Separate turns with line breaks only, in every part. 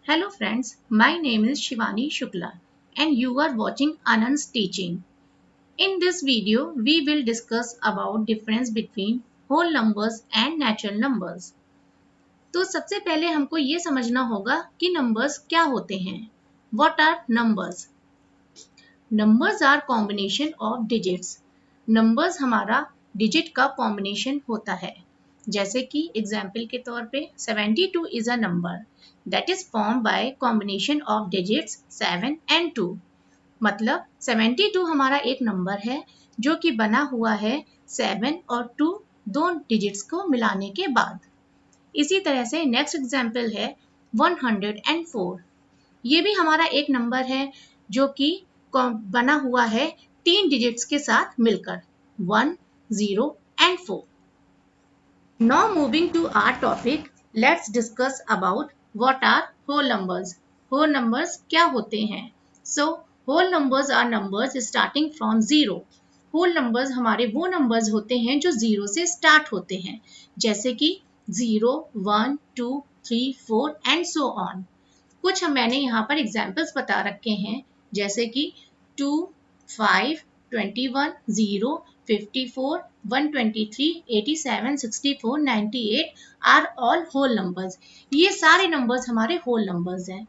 Hello friends, my name is Shivani Shukla and you are watching Anand's teaching. In this video, we will discuss about difference between whole numbers and natural numbers. तो सबसे पहले हमको ये समझना होगा कि numbers क्या होते हैं. What are numbers? Numbers are combination of digits. Numbers हमारा digit का combination होता है. जैसे कि एग्जाम्पल के तौर पे 72 is a number that is formed by combination of digits 7 and 2. मतलब 72 हमारा एक नंबर है जो कि बना हुआ है 7 और 2 दो डिजिट्स को मिलाने के बाद. इसी तरह से नेक्स्ट एग्जाम्पल है 104. ये भी हमारा एक नंबर है जो कि बना हुआ है 3 डिजिट्स के साथ मिलकर 1, 0 and 4. Now moving to our topic, let's discuss about what are whole numbers. Whole numbers क्या होते हैं? So whole numbers are numbers starting from 0. Whole numbers हमारे वो numbers होते हैं जो 0 से start होते हैं, जैसे कि 0, 1, 2, 3, 4 and so on. कुछ मैंने यहाँ पर एग्जाम्पल्स बता रखे हैं जैसे कि 2, 5, 21, 0, 54, 123, 87, 64, 98 are all whole numbers. ये सारे numbers हमारे whole numbers हैं.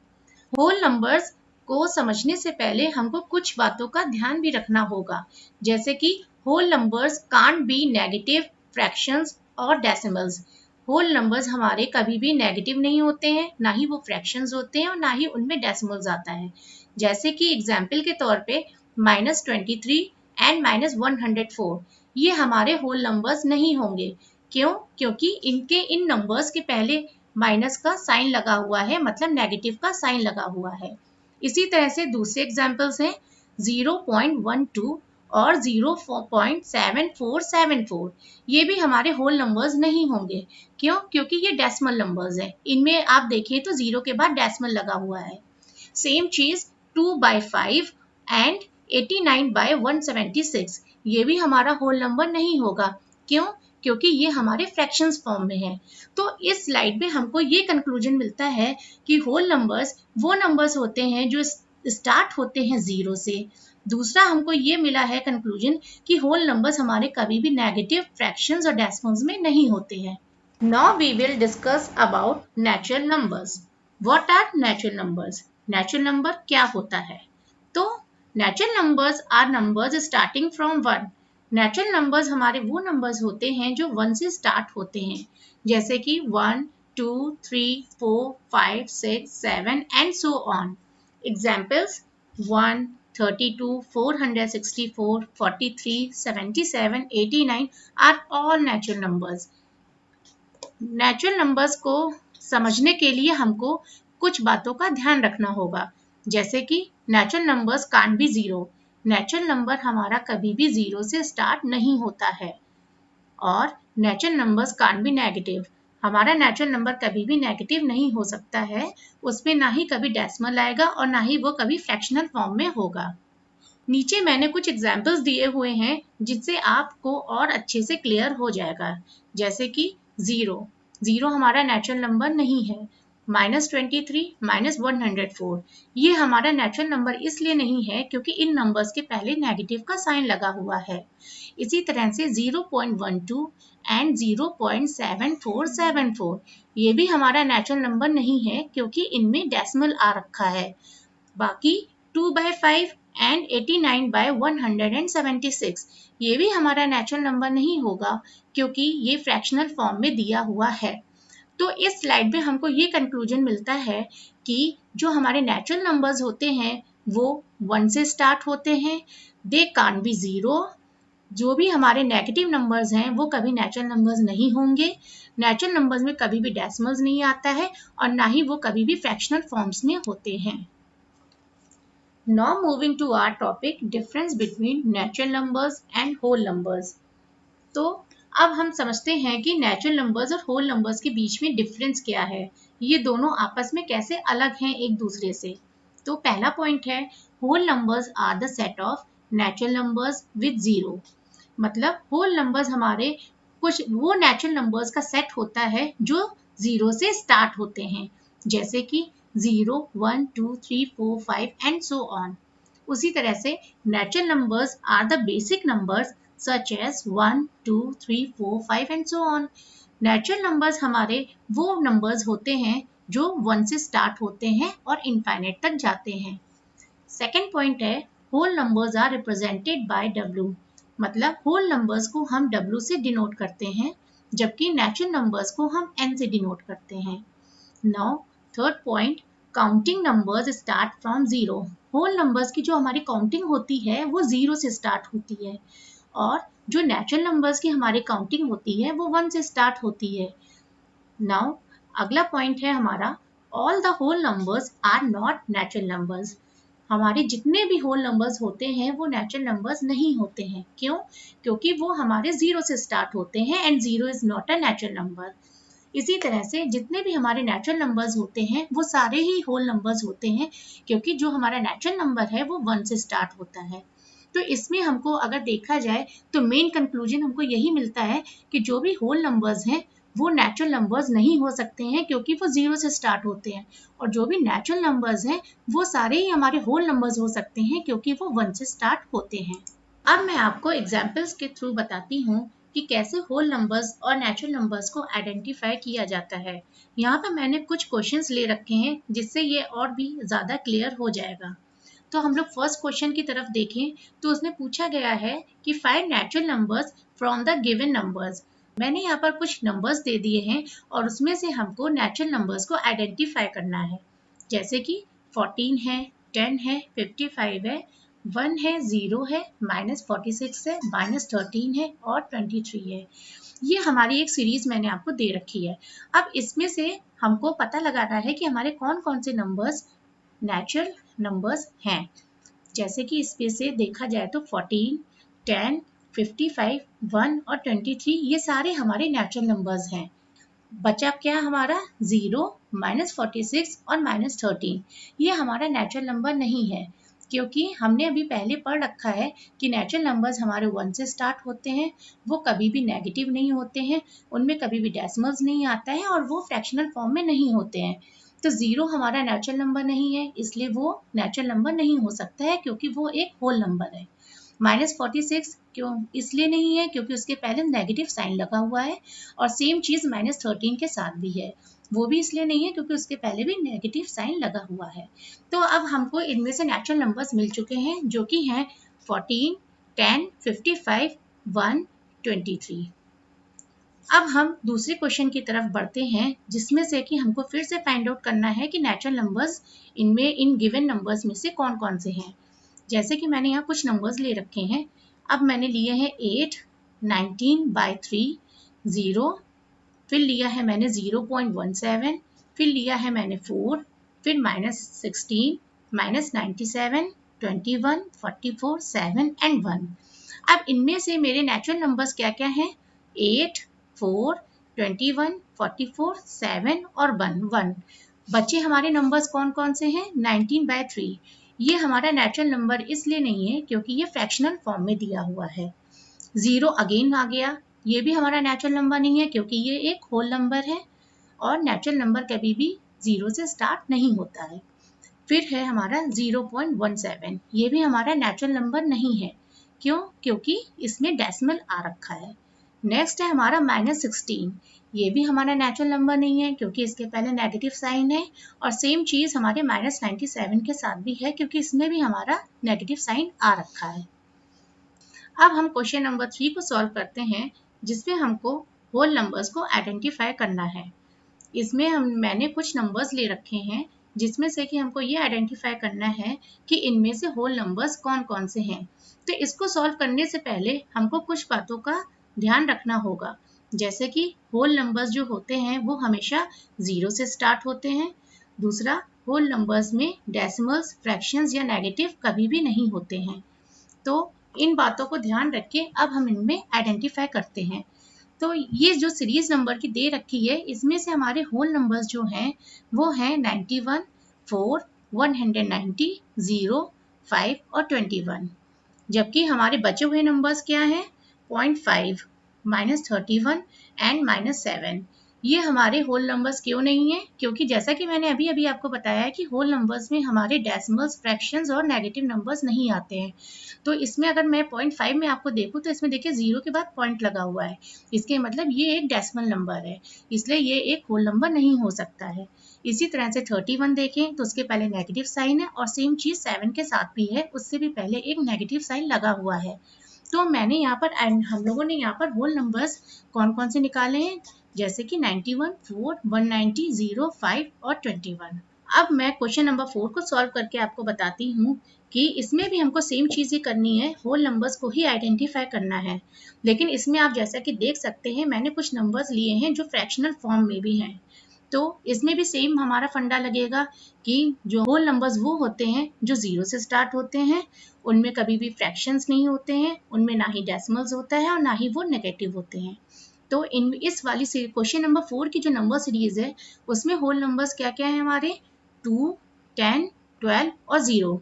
Whole numbers को समझने से पहले हमको कुछ बातों का ध्यान भी रखना होगा, जैसे कि whole numbers can't be negative, fractions और decimals. होल नंबर्स हमारे कभी भी नेगेटिव नहीं होते हैं, ना ही वो फ्रैक्शंस होते हैं और ना ही उनमें डेसिमल्स आता है. जैसे कि एग्जाम्पल के तौर पे -23 एंड -104 ये हमारे होल नंबर्स नहीं होंगे. क्यों? क्योंकि इनके इन नंबर्स के पहले माइनस का साइन लगा हुआ है, मतलब नेगेटिव का साइन लगा हुआ है. इसी तरह से दूसरे एग्जाम्पल्स हैं 0.12 और 0.7474. ये भी हमारे होल नंबर्स नहीं होंगे. क्यों? क्योंकि ये डेसिमल नंबर्स हैं. इनमें आप देखिए तो 0 के बाद डेसिमल लगा हुआ है. सेम चीज 2/5 एंड 89/176 ये भी हमारा होल नंबर नहीं होगा. क्यों? क्योंकि ये हमारे फ्रैक्शंस फॉर्म में है. तो इस स्लाइड में हमको ये कंक्लूजन मिलता है कि होल नंबर्स वो नंबर्स होते हैं जो स्टार्ट होते हैं 0 से. दूसरा हमको ये मिला है कंक्लूजन कि होल नंबर्स हमारे कभी भी नेगेटिव, फ्रैक्शंस और डेसिमल्स में नहीं होते हैं. Now we will discuss about natural numbers. What are natural numbers? Natural number क्या होता है? तो natural numbers are numbers starting from 1. Natural numbers हमारे वो numbers होते हैं जो 1 से start होते हैं, जैसे कि 1, 2, 3, 4, 5, 6, 7 and so on. Examples 1, 32, 464, 43, 77, 89 are all natural numbers. Natural numbers को समझने के लिए हमको कुछ बातों का ध्यान रखना होगा, जैसे कि natural numbers can't be 0. Natural number हमारा कभी भी 0 से स्टार्ट नहीं होता है. और natural numbers can't be negative. हमारा नेचुरल नंबर कभी भी नेगेटिव नहीं हो सकता है. उसमें ना ही कभी डेसिमल आएगा और ना ही वो कभी फ्रैक्शनल फॉर्म में होगा. नीचे मैंने कुछ एग्जाम्पल्स दिए हुए हैं जिनसे आपको और अच्छे से क्लियर हो जाएगा, जैसे कि 0 हमारा नेचुरल नंबर नहीं है. -23, -104 ये हमारा नेचुरल नंबर इसलिए नहीं है क्योंकि इन नंबर्स के पहले नेगेटिव का साइन लगा हुआ है. इसी तरह से 0.12 एंड 0.7474 ये भी हमारा नेचुरल नंबर नहीं है क्योंकि इनमें डेसिमल आ रखा है. बाकी 2/5 एंड 89/176 ये भी हमारा नेचुरल नंबर नहीं होगा क्योंकि ये फ्रैक्शनल फॉर्म में दिया हुआ है. तो इस स्लाइड में हमको ये कंक्लूजन मिलता है कि जो हमारे नेचुरल नंबर्स होते हैं वो 1 से स्टार्ट होते हैं. They can't be 0. जो भी हमारे नेगेटिव नंबर्स हैं वो कभी नेचुरल नंबर्स नहीं होंगे. नेचुरल नंबर्स में कभी भी डेसिमल्स नहीं आता है और ना ही वो कभी भी फ्रैक्शनल फॉर्म्स में होते हैं. Now moving to our topic, difference between natural numbers and whole numbers. तो अब हम समझते हैं कि नेचुरल नंबर्स और होल नंबर्स के बीच में डिफरेंस क्या है, ये दोनों आपस में कैसे अलग हैं एक दूसरे से. तो पहला पॉइंट है whole numbers are the set of natural numbers with 0. मतलब होल नंबर्स हमारे कुछ वो नेचुरल नंबर्स का सेट होता है जो 0 से स्टार्ट होते हैं, जैसे कि 0, 1, 2, 3, 4, 5 एंड सो ऑन। उसी तरह से natural numbers are the basic numbers such as 1, 2, 3, 4, 5 and so on. Natural numbers हमारे वो नंबर्स होते हैं जो 1 से स्टार्ट होते हैं और इनफाइनाइट तक जाते हैं। सेकेंड पॉइंट है whole numbers are represented by डब्ल्यू, मतलब होल नंबर्स को हम डब्ल्यू से डिनोट करते हैं, जबकि नेचुरल नंबर्स को हम एन से डिनोट करते हैं। Now third point, counting numbers start from zero. Whole numbers की जो हमारी काउंटिंग होती है वो जीरो से स्टार्ट होती है, और जो नेचुरल नंबर्स की हमारी काउंटिंग होती है वो 1 से स्टार्ट होती है। नाउ अगला पॉइंट है हमारा, all the whole numbers are not natural numbers. हमारे जितने भी होल नंबर्स होते हैं वो नेचुरल नंबर्स नहीं होते हैं। क्यों? क्योंकि वो हमारे जीरो से स्टार्ट होते हैं and zero is not a natural number. इसी तरह से जितने भी हमारे नेचुरल नंबर्स होते हैं वो सारे ही होल नंबर्स होते हैं, क्योंकि जो हमारा नेचुरल नंबर है वो 1 से स्टार्ट होता है। तो इसमें हमको अगर देखा जाए तो मेन कंक्लूजन हमको यही मिलता है कि जो भी होल नंबर्स हैं वो नेचुरल नंबर्स नहीं हो सकते हैं, क्योंकि वो जीरो से स्टार्ट होते हैं, और जो भी नेचुरल नंबर्स हैं वो सारे ही हमारे होल नंबर्स हो सकते हैं, क्योंकि वो 1 से स्टार्ट होते हैं। अब मैं आपको एग्जाम्पल्स के थ्रू बताती हूँ कि कैसे होल नंबर्स और नेचुरल नंबर्स को आइडेंटिफाई किया जाता है। यहाँ पर मैंने कुछ क्वेश्चंस ले रखे हैं जिससे ये और भी ज़्यादा क्लियर हो जाएगा। तो हम लोग फर्स्ट क्वेश्चन की तरफ देखें तो उसमें पूछा गया है कि find natural numbers from the given numbers. मैंने यहाँ पर कुछ नंबर्स दे दिए हैं और उसमें से हमको नेचुरल नंबर्स को आइडेंटिफाई करना है, जैसे कि 14 है, 10 है, 55 है, 1 है, 0 है, -46 है, -13 है और 23 है। ये हमारी एक सीरीज मैंने आपको दे रखी है। अब इसमें से हमको पता लगाना है कि हमारे कौन कौन से नंबर्स नेचुरल नंबर्स हैं। जैसे कि इसमें से देखा जाए तो 14, 10, 55, 1 और 23 ये सारे हमारे नेचुरल नंबर्स हैं। बचा क्या हमारा 0, -46 और -13। ये हमारा नेचुरल नंबर नहीं है, क्योंकि हमने अभी पहले पढ़ रखा है कि नेचुरल नंबर्स हमारे 1 से स्टार्ट होते हैं, वो कभी भी नेगेटिव नहीं होते हैं, उनमें कभी भी डेसिमल्स नहीं आता है और वो फ्रैक्शनल फॉर्म में नहीं होते हैं। तो 0 हमारा नेचुरल नंबर नहीं है, इसलिए वो नेचुरल नंबर नहीं हो सकता है, क्योंकि वो एक होल नंबर है। -46 क्यों इसलिए नहीं है, क्योंकि उसके पहले नेगेटिव साइन लगा हुआ है, और सेम चीज़ -13 के साथ भी है, वो भी इसलिए नहीं है क्योंकि उसके पहले भी नेगेटिव साइन लगा हुआ है। तो अब हमको इनमें से नेचुरल नंबर्स मिल चुके हैं, जो कि हैं 14, 10, 55, 1, 23। अब हम दूसरे क्वेश्चन की तरफ बढ़ते हैं, जिसमें से कि हमको फिर से फाइंड आउट करना है कि नेचुरल नंबर्स इनमें इन गिवन नंबर्स में से कौन कौन से हैं। जैसे कि मैंने यहाँ कुछ नंबर्स ले रखे हैं। अब मैंने लिए हैं 8, 19/3, 0, फिर लिया है मैंने 0.17, फिर लिया है मैंने 4, फिर -16, -97, 21, 44, 7 एंड 1। अब इनमें से मेरे नेचुरल नंबर्स क्या क्या हैं? 8, 4, 21, 44, 7 और 1। बचे हमारे नंबर्स कौन कौन से हैं? 19/3। ये हमारा नेचुरल नंबर इसलिए नहीं है क्योंकि ये फ्रैक्शनल फॉर्म में दिया हुआ है। 0 अगेन आ गया, ये भी हमारा नेचुरल नंबर नहीं है क्योंकि ये एक होल नंबर है, और नेचुरल नंबर कभी भी 0 से स्टार्ट नहीं होता है। फिर है हमारा 0.17, ये भी हमारा नेचुरल नंबर नहीं है। क्यों? क्योंकि इसमें डेसिमल आ रखा है। नेक्स्ट है हमारा -16, ये भी हमारा नेचुरल नंबर नहीं है क्योंकि इसके पहले नेगेटिव साइन है, और सेम चीज़ हमारे -97 के साथ भी है क्योंकि इसमें भी हमारा नेगेटिव साइन आ रखा है। अब हम क्वेश्चन नंबर 3 को सॉल्व करते हैं, जिसमें हमको होल नंबर्स को आइडेंटिफाई करना है। इसमें मैंने कुछ नंबर्स ले रखे हैं, जिसमें से कि हमको ये आइडेंटिफाई करना है कि इनमें से होल नंबर्स कौन कौन से हैं। तो इसको सॉल्व करने से पहले हमको कुछ बातों का ध्यान रखना होगा, जैसे कि होल नंबर्स जो होते हैं वो हमेशा 0 से स्टार्ट होते हैं। दूसरा, होल नंबर्स में डेसिमल्स, फ्रैक्शंस या नेगेटिव कभी भी नहीं होते हैं। तो इन बातों को ध्यान रख के अब हम इनमें आइडेंटिफाई करते हैं। तो ये जो सीरीज नंबर की दे रखी है, इसमें से हमारे होल नंबर्स जो हैं वो हैं 91, 4, 190, 0, 5 और 21। जबकि हमारे बचे हुए नंबर्स क्या हैं? 0.5, -31 एंड -7। ये हमारे होल नंबर्स क्यों नहीं है? क्योंकि जैसा कि मैंने अभी अभी आपको बताया है कि होल नंबर्स में हमारे डेसिमल्स, फ्रैक्शंस और नेगेटिव नंबर्स नहीं आते हैं। तो इसमें अगर मैं 0.5 में आपको देखूं तो इसमें देखिए 0 के बाद पॉइंट लगा हुआ है, इसके मतलब ये एक डेसिमल नंबर है, इसलिए ये एक होल नंबर नहीं हो सकता है। इसी तरह से 31 देखें तो उसके पहले नेगेटिव साइन है और सेम चीज 7 के साथ भी है, उससे भी पहले एक नेगेटिव साइन लगा हुआ है। तो मैंने यहाँ पर हम लोगों ने यहाँ पर होल नंबर्स कौन कौन से निकाले हैं, जैसे कि 91, 4, 190, 0, 5 और 21। अब मैं क्वेश्चन नंबर 4 को सॉल्व करके आपको बताती हूँ कि इसमें भी हमको सेम चीज़ ही करनी है, होल नंबर्स को ही आइडेंटिफाई करना है। लेकिन इसमें आप जैसा कि देख सकते हैं मैंने कुछ नंबर्स लिए हैं जो फ्रैक्शनल फॉर्म में भी हैं। तो इसमें भी सेम हमारा फंडा लगेगा कि जो होल नंबर्स वो होते हैं जो 0 से स्टार्ट होते हैं, उनमें कभी भी फ्रैक्शंस नहीं होते हैं, उनमें ना ही डेसिमल्स होता है और ना ही वो नेगेटिव होते हैं। तो इस वाली क्वेश्चन नंबर 4 की जो नंबर सीरीज है उसमें होल नंबर्स क्या क्या है हमारे 2, 10, 12 और 0।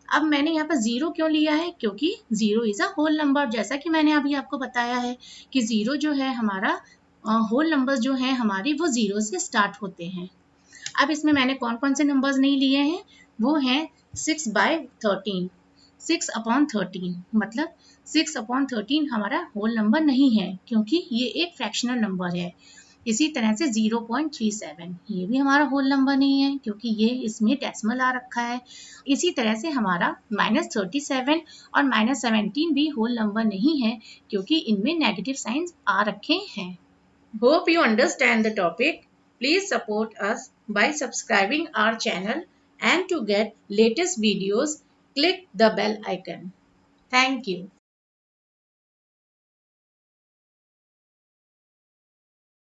अब मैंने यहाँ पर 0 क्यों लिया है, क्योंकि 0 इज अ होल नंबर, जैसा कि मैंने अभी आपको बताया है कि 0 जो है हमारा होल नंबर्स जो है हमारे वो 0 से स्टार्ट होते हैं। अब इसमें मैंने कौन कौन से नंबर्स नहीं लिए हैं, वो हैं 6/13, 6/13, मतलब 6/13 हमारा होल नंबर नहीं है क्योंकि ये एक फ्रैक्शनल नंबर है। इसी तरह से 0.37 ये भी हमारा होल नंबर नहीं है क्योंकि ये इसमें डेसिमल आ रखा है। इसी तरह से हमारा -37 और -17 भी होल नंबर नहीं है क्योंकि इनमें नेगेटिव साइंस आ रखे हैं। Hope you understand the topic. Please support us by subscribing our channel, and to get latest videos, click the bell icon. Thank you.